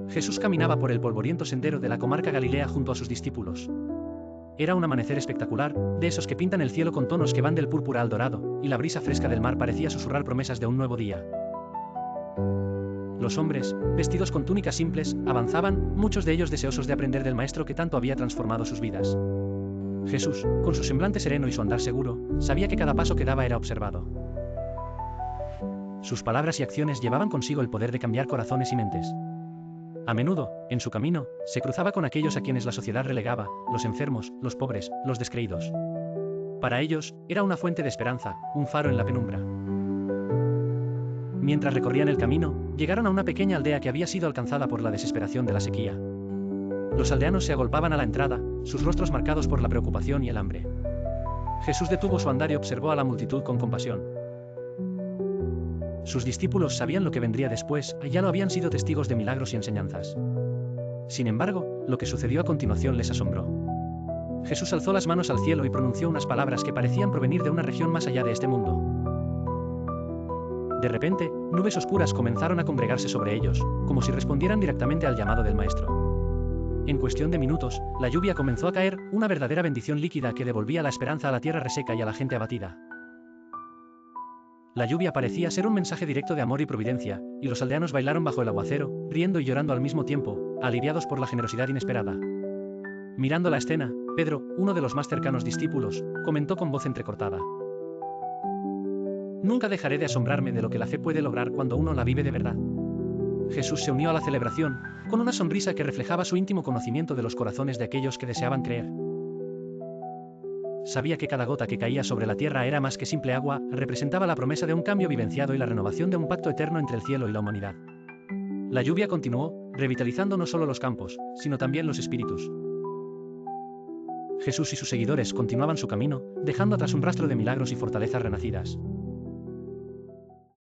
Jesús caminaba por el polvoriento sendero de la comarca galilea junto a sus discípulos. Era un amanecer espectacular, de esos que pintan el cielo con tonos que van del púrpura al dorado, y la brisa fresca del mar parecía susurrar promesas de un nuevo día. Los hombres, vestidos con túnicas simples, avanzaban, muchos de ellos deseosos de aprender del Maestro que tanto había transformado sus vidas. Jesús, con su semblante sereno y su andar seguro, sabía que cada paso que daba era observado. Sus palabras y acciones llevaban consigo el poder de cambiar corazones y mentes. A menudo, en su camino, se cruzaba con aquellos a quienes la sociedad relegaba, los enfermos, los pobres, los descreídos. Para ellos, era una fuente de esperanza, un faro en la penumbra. Mientras recorrían el camino, llegaron a una pequeña aldea que había sido alcanzada por la desesperación de la sequía. Los aldeanos se agolpaban a la entrada, sus rostros marcados por la preocupación y el hambre. Jesús detuvo su andar y observó a la multitud con compasión. Sus discípulos sabían lo que vendría después, ya lo habían sido testigos de milagros y enseñanzas. Sin embargo, lo que sucedió a continuación les asombró. Jesús alzó las manos al cielo y pronunció unas palabras que parecían provenir de una región más allá de este mundo. De repente, nubes oscuras comenzaron a congregarse sobre ellos, como si respondieran directamente al llamado del Maestro. En cuestión de minutos, la lluvia comenzó a caer, una verdadera bendición líquida que devolvía la esperanza a la tierra reseca y a la gente abatida. La lluvia parecía ser un mensaje directo de amor y providencia, y los aldeanos bailaron bajo el aguacero, riendo y llorando al mismo tiempo, aliviados por la generosidad inesperada. Mirando la escena, Pedro, uno de los más cercanos discípulos, comentó con voz entrecortada: «Nunca dejaré de asombrarme de lo que la fe puede lograr cuando uno la vive de verdad». Jesús se unió a la celebración, con una sonrisa que reflejaba su íntimo conocimiento de los corazones de aquellos que deseaban creer. Sabía que cada gota que caía sobre la tierra era más que simple agua, representaba la promesa de un cambio vivenciado y la renovación de un pacto eterno entre el cielo y la humanidad. La lluvia continuó, revitalizando no solo los campos, sino también los espíritus. Jesús y sus seguidores continuaban su camino, dejando atrás un rastro de milagros y fortalezas renacidas.